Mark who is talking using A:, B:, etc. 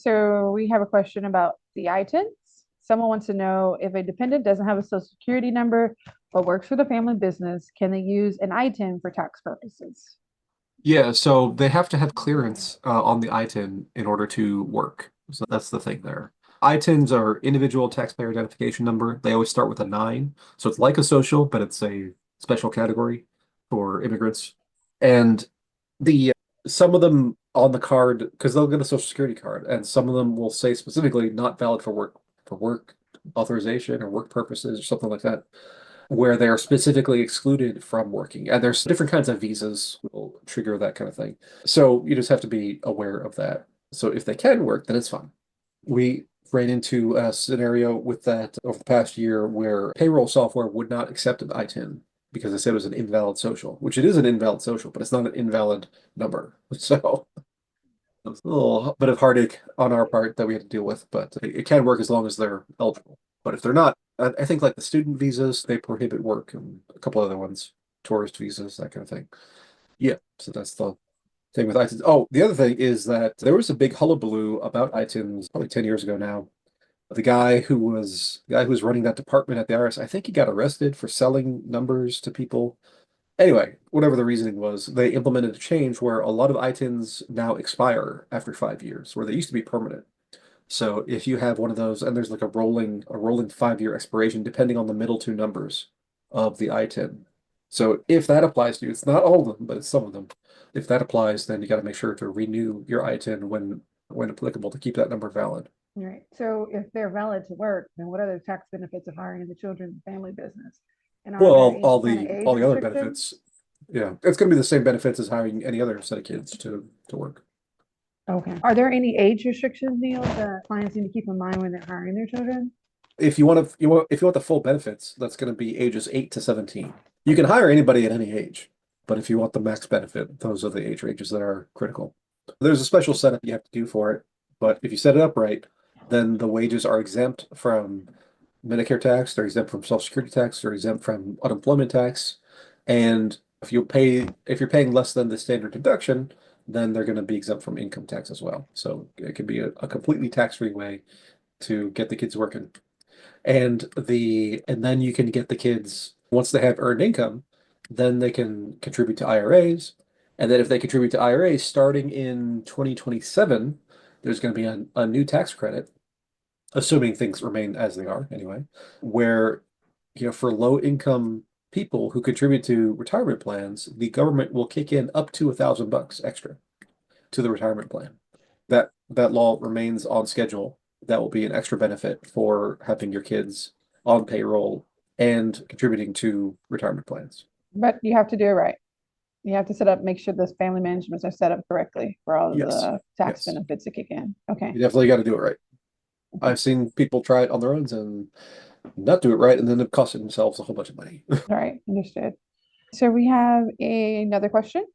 A: So we have a question about the ITINs. Someone wants to know if a dependent doesn't have a social security number but works for the family business, can they use an ITIN for tax purposes?
B: Yeah, so they have to have clearance on the ITIN in order to work. So that's the thing there. ITINs are individual taxpayer identification number. They always start with a nine. So it's like a social, but it's a special category for immigrants. And the some of them on the card, because they'll get a social security card, and some of them will say specifically not valid for work authorization or work purposes or something like that, where they're specifically excluded from working. And there's different kinds of visas will trigger that kind of thing. So you just have to be aware of that. So if they can work, then it's fine. We ran into a scenario with that over the past year where payroll software would not accept an ITIN because they said it was an invalid social, which it is an invalid social, but it's not an invalid number. So it was a little bit of heartache on our part that we had to deal with, but it can work as long as they're eligible. But if they're not, I think like the student visas, they prohibit work and a couple other ones, tourist visas, that kind of thing. Yeah, so that's the thing with ITINs. Oh, the other thing is that there was a big hullabaloo about ITINs probably 10 years ago now. The guy who was running that department at the IRS, I think he got arrested for selling numbers to people. Anyway, whatever the reasoning was, they implemented a change where a lot of ITINs now expire after 5 years, where they used to be permanent. So if you have one of those, and there's like a rolling 5-year expiration, depending on the middle two numbers of the ITIN. So if that applies to you, it's not all of them, but it's some of them. If that applies, then you got to make sure to renew your ITIN when applicable to keep that number valid.
A: Right. So if they're valid to work, then what are the tax benefits of hiring the children in the family business? And are
B: Well,
A: there
B: all
A: any kind of
B: the
A: age
B: all the other
A: restrictions?
B: benefits, yeah, it's going to be the same benefits as hiring any other set of kids to work.
A: Okay. Are there any age restrictions, Neil, that clients need to keep in mind when they're hiring their children?
B: If you want the full benefits, that's going to be ages 8 to 17. You can hire anybody at any age, but if you want the max benefit, those are the age ranges that are critical. There's a special setup you have to do for it, but if you set it up right, then the wages are exempt from Medicare tax, they're exempt from Social Security tax, they're exempt from unemployment tax, and if you're paying less than the standard deduction, then they're going to be exempt from income tax as well. So it could be a completely tax-free way to get the kids working. And then you can get the kids once they have earned income, then they can contribute to IRAs. And then if they contribute to IRAs starting in 2027, there's going to be a new tax credit, assuming things remain as they are anyway, where for low income people who contribute to retirement plans, the government will kick in up to $1,000 extra to the retirement plan. That law remains on schedule. That will be an extra benefit for having your kids on payroll and contributing to retirement plans.
A: But you have to do it right. You have to make sure those family managements are set up correctly for all of
B: Yes.
A: the tax
B: Yes.
A: benefits to kick in. Okay.
B: You definitely got to do it right.
A: Okay.
B: I've seen people try it on their own and not do it right, and then they've costed themselves a whole bunch of money.
A: All right. Understood. So we have another question.